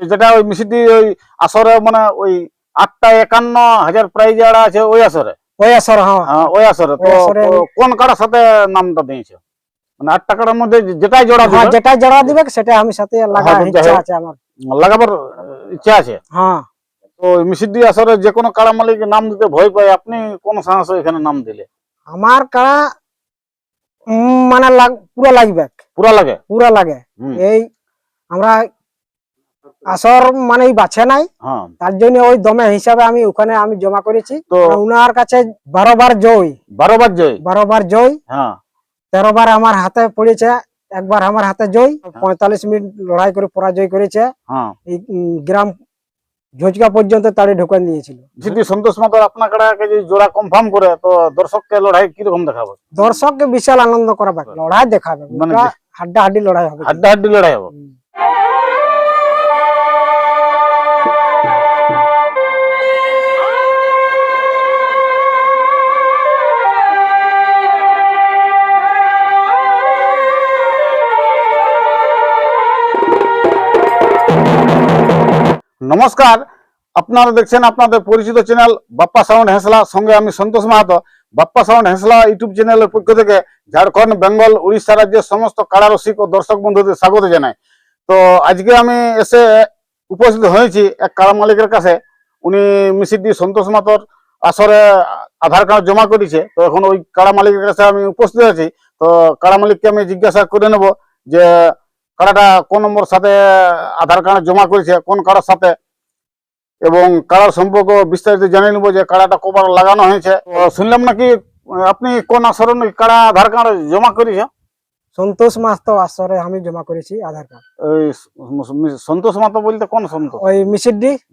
যেটা ওই মিষ্টি ওই আসরে মানে ওই 8,51,000 প্রাইজ যারা আছে ওই আসরে ওই আসর, হ্যাঁ ওই আসরে তো কোন কারার সাথে নামটা দিয়েছে? মানে 8 টাকার মধ্যে যেটাই জোড়া দিবে, যেটাই জোড়া দিবে সেটা আমি সাথে লাগার ইচ্ছা আছে আমার, লাগাবার ইচ্ছা আছে। হ্যাঁ তো মিষ্টি আসরে যে কোনো কারা মালিক নাম দিতে ভয় পায়, আপনি কোন সাহসে এখানে নাম দিলে? আমার কারা মানে পুরা লাগবে, পুরা লাগে, পুরা লাগে। এই আমরা আসর মানে বাছে নাই, তার জন্য ওই দমে হিসাবে আমি ওখানে আমি জমা করেছি। তো উনার কাছে 12 বার জয়, 12 বার জয়, 13 বার আমার হাতে পড়েছে, একবার আমার হাতে জয়। 45 মিনিট লড়াই করে পরাজয় করেছে। এই গ্রাম ঝোঁচকা পর্যন্ত তাড়ি ঢোকান দিয়েছিল। যদি সন্তোষ মাতার আপনার কাছে যদি জোড়া কনফার্ম করে তো দর্শককে লড়াই কিরকম দেখাবে? দর্শককে বিশাল আনন্দ করাবে, লড়াই দেখাবে, মানে হাড্ডাহাড্ডি লড়াই হবে, হাড্ডাহাড্ডি লড়াই হবে। নমস্কার, আপনারা দেখছেন আপনাদের পরিচিত চ্যানেল বাপ্পা সাউন্ড হেঁসলা, সঙ্গে আমি সন্তোষ মাহাতো। বাপ্পা সাউন্ড হেঁসলা ইউটিউব চ্যানেলের পক্ষ থেকে ঝাড়খণ্ড, বেঙ্গল, উড়িষ্যা রাজ্যের সমস্ত কারা রসিক ও দর্শক বন্ধুদের স্বাগত জানাই। তো আজকে আমি এসে উপস্থিত হয়েছি এক কারা মালিকের কাছে। উনি মিষ্টি সন্তোষ মাহাতোর আসরে আধার কার্ড জমা করেছে। তো এখন ওই কারা মালিকের কাছে আমি উপস্থিত আছি। তো কারা মালিককে আমি জিজ্ঞাসা করে নেব যে কারাটা কোন নম্বর সাথে আধার কার্ড জমা করেছে, কোন কারার সাথে, এবং কারার সম্পর্ক বিস্তারিত জানিয়ে নেবো যে কারাটা কবার লাগানো হয়েছে। শুনলাম নাকি আপনি কোন আসরে কারা আধার কার্ড জমা করেছে? সন্তোষ মাহাতো আসরে আমি জমা করেছি আধার কার্ড। ওই সন্তোষ মাহাতো বলতে কোন সন্তোষ? ওই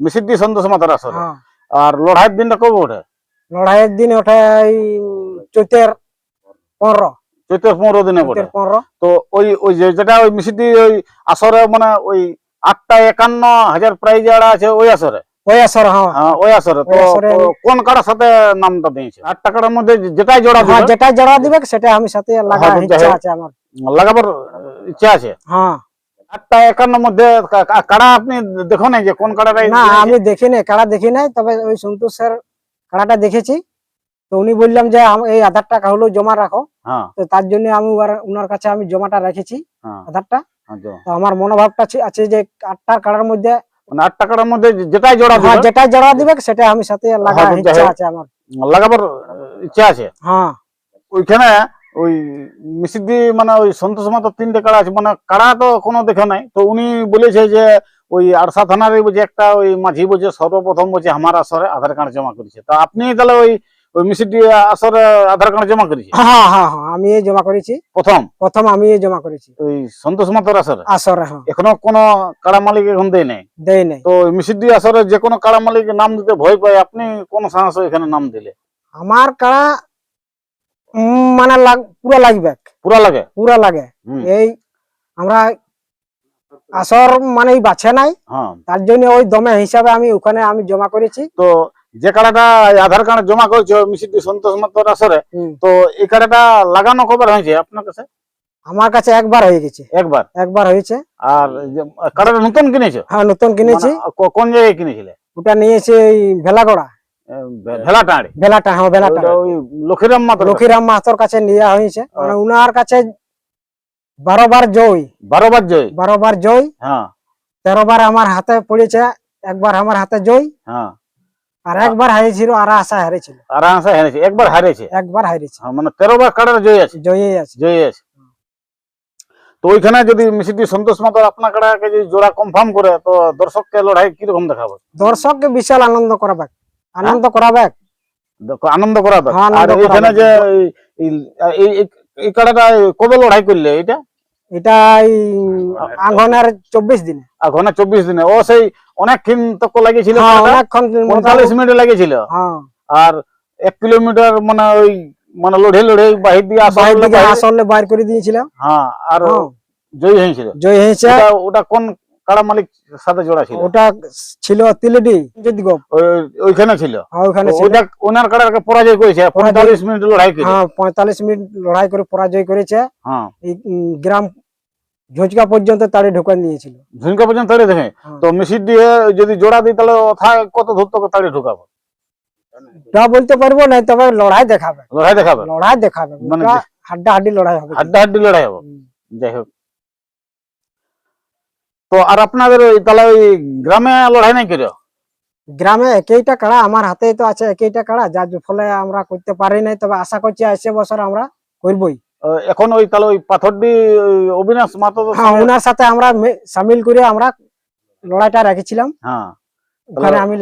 মিষ্টি সন্তোষ মাহাতোর আসরে। আর লড়াইয়ের দিনটা কবে ওঠে? লড়াইয়ের দিন ওঠে চৈতের 15, চৈতের 15 দিনে ওঠে। তো ওই ওই যেটা ওই মিষ্টি ওই আসরে মানে ওই 8,51,000 প্রাইজ যারা আছে ওই আসরে, ওই আসর, হ্যাঁ ওই আসরে তো কোন কারার সাথে নামটা দিয়েছে? 8 টাকার মধ্যে যেটাই জোড়া দিবে, যেটাই জোড়া দিবে সেটা আমি সাথে লাগার ইচ্ছা আছে আমার, লাগাবার ইচ্ছা আছে। হ্যাঁ 8,51 মধ্যে কারা আপনি দেখো নাই যে কোন কারাটা? না, আমি দেখি নাই, কারা দেখি নাই, তবে ওই সন্তোষের কারাটা দেখেছি। তো উনি বললাম যে এই আধার টাকা হলো জমা রাখো, তো তার জন্য আমি উনার কাছে আমি জমাটা রেখেছি আধারটা। তো আমার মনোভাবটা আছে যে 8টা কারার মধ্যে, মানে 8 টাকার মধ্যে যেটাই জোড়া দিবে, যেটাই জোড়া দিবে সেটা আমি সাথে লাগার ইচ্ছা আছে আমার, লাগাবার ইচ্ছা আছে। হ্যাঁ ওইখানে ওই মিষ্টি মানে ওই সন্তোষ মাহাতো 3টে কারা আছে, মানে কারা তো কোনো দেখে নাই। তো উনি বলেছে যে ওই আরসা থানার যে একটা ওই মাঝি বলছে সর্বপ্রথম বলছে আমার আসরে আধার কার্ড জমা করেছে। তা আপনি তাহলে ওই মিষ্টি আসরে আধার কার্ড জমা করেছে? হ্যাঁ হ্যাঁ হ্যাঁ, আমি জমা করেছি, প্রথম আমি জমা করেছি ওই সন্তোষ মাহাতোর আসরে। হ্যাঁ, এখনো কোনো কারা মালিক এখন দেয় নাই। তো মিষ্টি আসরে যে কোনো কারা মালিক নাম দিতে ভয় পায়, আপনি কোন সাহসে এখানে নাম দিলে? আমার কারা মানে পুরা লাগে। এই আমরা আসর মানে বাছে নাই, তার জন্য ওই দমে হিসাবে আমি ওখানে আমি জমা করেছি। তো যে কারাটা আধার কার্ড জমা করেছে মিষ্টি সন্তোষ মাহাতোর আসরে, তো এই কারাটা লাগানো কবার হয়েছে আপনার কাছে? আমার কাছে একবার হয়ে গেছে, একবার হয়েছে। আর কারাটা নতুন কিনেছো? হ্যাঁ, নতুন কিনেছি। কোন জায়গায় কিনেছিলে? ওটা নিয়েছে এই ভেলাগড়া, ভেলাটা, হ্যাঁ ভেলাটা, ওই লক্ষীরাম মাহাতোর কাছে নেওয়া হয়েছে। মানে উনার কাছে 12 বার জয়, 12 বার জয়, 13 বার আমার হাতে পড়েছে, একবার আমার হাতে জয়, আর একবার হারিয়েছিল, আর আশা হারিয়েছিল, একবার হারিয়েছে, মানে 13 বার কারার জয় আছে। তো ওইখানে যদি মিষ্টি সন্তোষ মাহাতো আপনার কারাকে যদি জোড়া কনফার্ম করে তো দর্শককে লড়াই কিরকম দেখাবে? দর্শককে বিশাল আনন্দ করাবে, আর এখানে যে এই কারাটা কবে লড়াই করলে? এটা আঘনের 24 দিনে। ও সেই অনেকক্ষণ তক লাগিয়েছিল, 45 মিনিট লাগিয়েছিল। আর 1 কিলোমিটার মানে ওই মানে লড়ে বাহির দিয়ে আসলে বাইর করে দিয়েছিল। আর জয়ী হয়েছিল। ওটা কোন কারা মালিক সাথে জোড়া ছিল? ওটা ছিল তিলেডি, ওইখানে ছিল। ওনার কারাকে পরাজয় করেছে, 45 মিনিট লড়াই করে। 45 মিনিট লড়াই করে পরাজয় করেছে। এই গ্রাম ঝুঁচকা পর্যন্ত তাড়ি ঢোকান দিয়েছিল। ঝুনকা পর্যন্ত তাড়িয়ে দেখে। হ্যাঁ। তো মিশির দিয়ে যদি জোড়া দিই তাহলে ওথায় কত দূর থেকে তাড়িয়ে ঢুকাবো? তা বলতে পারবো না, তবে লড়াই দেখাবে। লড়াই দেখাবে, লড়াই দেখাবে, মানে হাড্ডাহাড্ডি লড়াই হবে। হাড্ডাহাড্ডি লড়াই হবে। যাই হোক, তো আর আপনাদের ওই তাহলে ওই গ্রামে লড়াই নাই করে? গ্রামে একইটা কাড়া আমার হাতে তো আছে, একইটা কাড়া, যার ফলে আমরা করতে পারি নাই, তবে আশা করছি আসছে বছর আমরা করবই। এখন ওই তাহলে ওই পাথরডি অবিনাশ মাতো হ্যাঁ, ওনার সাথে আমরা সামিল করে আমরা লড়াইটা রেখেছিলাম। হ্যাঁ, ওখানে আমি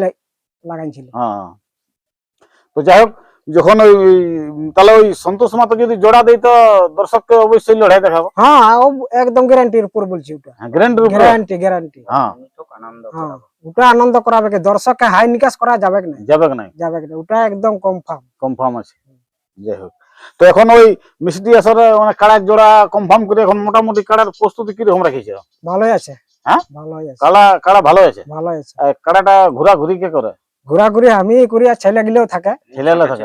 লাগাইছিলাম। হ্যাঁ। তো যাই হোক, যখন ওই তাহলে ওই সন্তোষ মাতো যদি জোড়া দেই তো দর্শককে অবশ্যই লড়াই দেখাবো। হ্যাঁ, একদম গ্যারান্টির উপর বলছি, ওটা গ্যারান্টি। গ্যারান্টি। হ্যাঁ, ওটা আনন্দ করাবে, দর্শককে হাই নিকাশ করা যাবে না, যাবে না, ওটা একদম কনফার্ম আছে। যাই হোক, তো এখন ওই মিষ্টি আসরে মানে কাড়ার জোড়া কনফার্ম করে এখন মোটামুটি কাড়ার প্রস্তুতি কিরকম রাখিছে? ভালোই আছে। হ্যাঁ, ভালোই আছে। কাড়া ভালো আছে। ভালোই আছে। কাড়াটা ঘোরাঘুরি কে করে? ঘোরাঘুরি আমি করি, আর ছেলে গিলেও থাকে। ছেলেলা থাকে,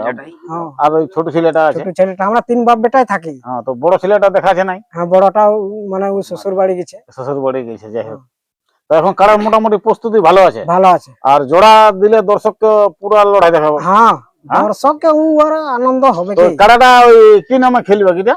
আর ওই ছোট ছেলেটা আছে। ছোট ছেলেটা, আমরা 3 বাপ বেটাই থাকি। হ্যাঁ, তো বড় ছেলেটা দেখাছে নাই? হ্যাঁ, বড়টাও মানে ও শ্বশুর বাড়ি গেছে। শ্বশুর বাড়ি গেছে। যাই হোক, তো এখন কাড়ার মোটামুটি প্রস্তুতি ভালো আছে। ভালো আছে। আর জোড়া দিলে দর্শককে পুরা লড়াই দেখাবো। হ্যাঁ, দর্শককে আনন্দ হবে। তো কাড়াটা ওই কি নামে খেলবে? কিটা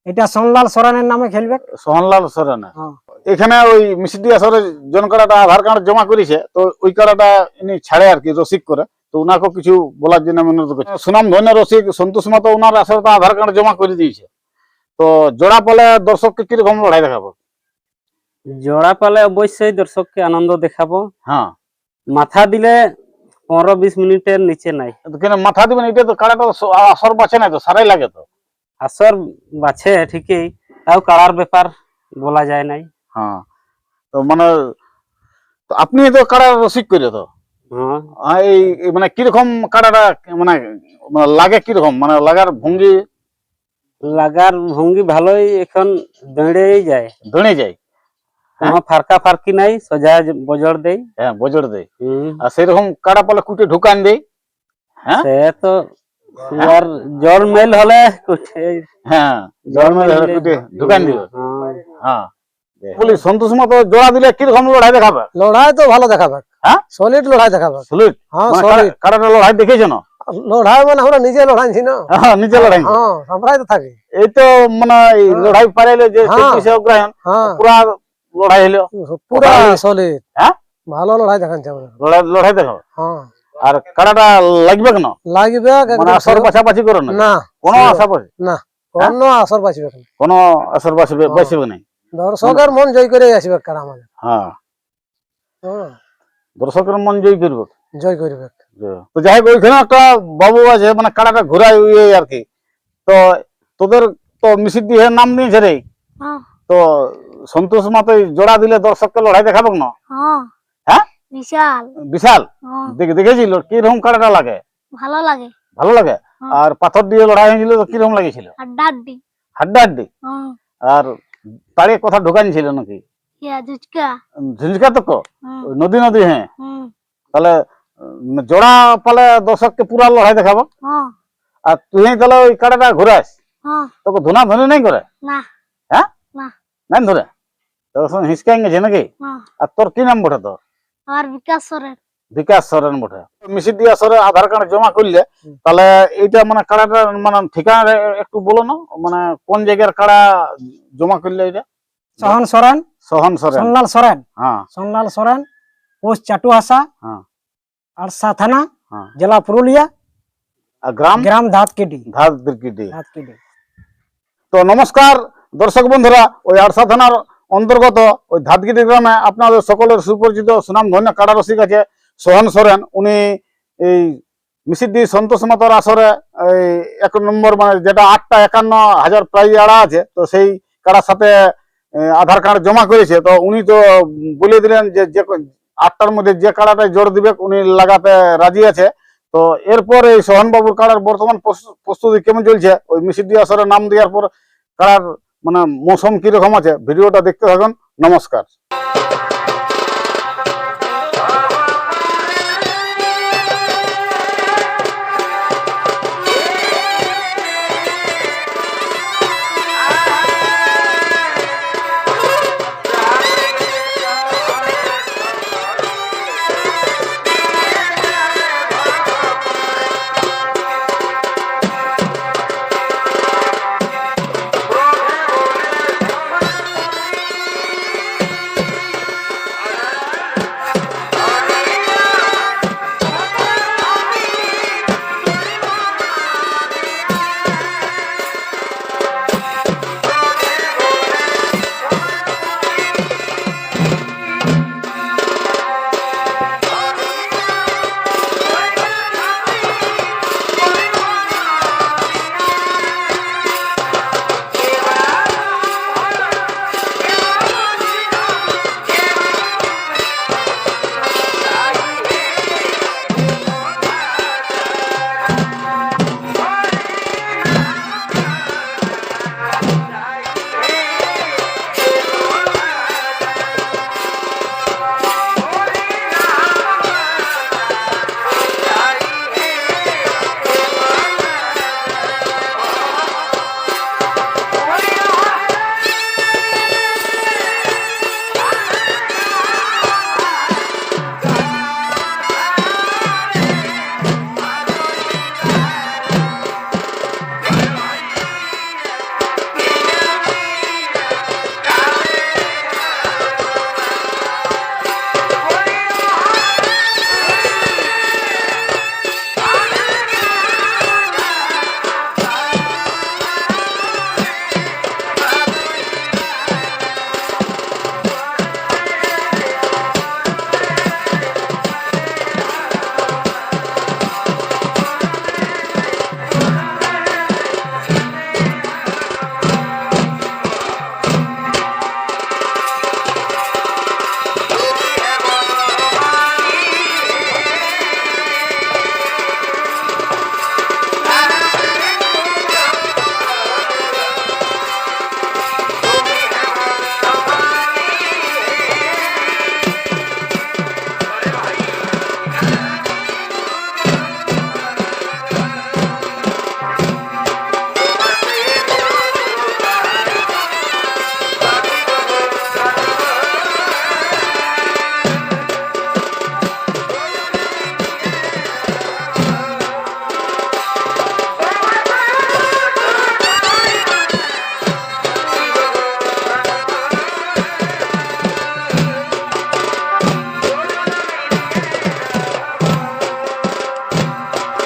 এটা সোহনলাল সরেনের নামে খেলবে। সোহনলাল সরেন। হ্যাঁ। এখানে ওই মিষ্টি আসরে জন কাড়াটা আধার কার্ড জমা করেছে, তো ওই কাড়াটা ইনি ছাড়ে আর কি, রসিক করে। তো উনাকে কিছু বলার জন্য আমি অনুরোধ করছি। সুনাম ধন্য রসিক সন্তোষ মাতো উনার আসরে আধার কার্ড জমা করে দিয়েছে। তো জোড়া পালে দর্শককে কিরকম লড়াই দেখাবো? জোড়া পালে অবশ্যই দর্শককে আনন্দ দেখাবো। হ্যাঁ, মাথা দিলে 15-20 মিনিটের নিচে নাই। কেন মাথা দিবেন? এটা তো কাড়াটা আসর বাঁচে নাই, তো সারাই লাগে। তো আসর বাছে ঠিকই, তাও কাড়ার ব্যাপার বলা যায় নাই। হ্যাঁ, তো মানে তো আপনি তো কাড়ার রসিক করে তো। হ্যাঁ, এই মানে কিরকম কাড়াটা মানে লাগে, কিরকম মানে লাগার ভঙ্গি? লাগার ভঙ্গি ভালোই, এখন দৌড়েই যায়। দৌড়ে যায়, কোনো ফারকা ফারকি নাই, সোজা বজর দেই। হ্যাঁ, বজর দেয়। আর সেরকম কাড়া পালে কুটে ঢুকান দেয়। হ্যাঁ, সে তো আর জল মেল হলে হ্যাঁ, জল মেল হলে কুটে ঢুকান দিবে। হ্যাঁ, বলি সন্তোষ মাতো জোড়া দিলে কিরকম লড়াই দেখাবে? লড়াই তো ভালো দেখাবে। হ্যাঁ, সলিড লড়াই দেখাবে। সলিড। হ্যাঁ, কাড়াটা লড়াই দেখেছো না? লড়াই মানে আমরা নিজে লড়াইছি না। হ্যাঁ, নিজে লড়াই। হ্যাঁ, আমরাই তো থাকি। এই তো মানে লড়াই পারাইলে যে 24 অগ্রহায়ণ পুরা লড়াই হলো, পুরা সলিড। হ্যাঁ, ভালো লড়াই দেখাচ্ছি আমরা। লড়াই দেখো। হ্যাঁ, আর কাড়াটা লাগবে কেন? লাগবে মানে আসর পাশাপাশি করো না? না, কোনো আশাপাশি না, কোনো আসর বাঁচবে না। কোনো আসর বাঁচবে নাই। দর্শকের মন জয় করে আসবে কারা আমাদের। হ্যাঁ, দর্শকের মন জয় করবে। জয় করবে। তো যাই হোক, ওইখানে একটা বাবু আছে, মানে কাড়াটা ঘুরাই আর কি। তো তোদের তো মিশির দিয়ে নাম দিয়েছে রে। তো সন্তোষ মাতো জোড়া দিলে দর্শককে লড়াই দেখাবো না? হ্যাঁ, বিশাল বিশাল। দেখেছিল কিরকম কাড়াটা লাগে? ভালো লাগে। ভালো লাগে। আর পাথর দিয়ে লড়াই হয়েছিল তো কিরকম লাগেছিল? হাড্ডাহাড্ডি। হাড্ডাহাড্ডি। আর তাড়িয়ে কথা ঢোকানি ছিল নাকি? ঝুঁঝকা তো নদী নদী। হ্যাঁ, তাহলে জোড়া পালে দর্শককে পুরা লড়াই দেখাবো। আর তুই তাহলে ওই কাড়াটা ঘুরাস, তোকে ধুনা ধুনি নাই করে? হ্যাঁ, নাই ধরে তোর সঙ্গে হিসকাই গেছে নাকি? আর তোর কি নাম বটে? তোর বিকাশ সরেন বটে। মিশির দিয়ে আসরে আধার কার্ড জমা করলে তাহলে এইটা মানে কাড়াটা মানে ঠিকানা একটু বলো না, মানে কোন জায়গার কাড়া জমা করলে? এটা সোহন সরেন। সোহনলাল সরেন। হ্যাঁ, সোহনলাল সরেন, পোস্ট চাটুহাসা, হ্যাঁ, আরসা থানা, হ্যাঁ। জেলা পুরুলিয়া, আর গ্রাম ধাতকেডি। তো নমস্কার দর্শক বন্ধুরা, ওই আরসা থানার অন্তর্গত ওই ধাতগিরি গ্রামে আপনাদের সকলের সুপরিচিত সুনাম ধন্য কাড়া রসিক আছে সোহন সরেন। উনি এই মিশিডি সন্তোষ মাতর আসরে এই 1 নম্বর মানে যেটা 8,51,000 প্রাইজ আড়া আছে, তো সেই কাড়ার সাথে আধার কার্ড জমা করেছে। তো উনি তো বলে দিলেন যে 8টার মধ্যে যে কাড়াটাই জোর দিবে উনি লাগাতে রাজি আছে। তো এরপর এই সোহনবাবুর কাড়ার বর্তমান প্রস্তুতি কেমন চলছে, ওই মিশিডি আসরে নাম দেওয়ার পর কাড়ার মানে মৌসুম কিরকম আছে, ভিডিওটা দেখতে থাকুন। নমস্কার।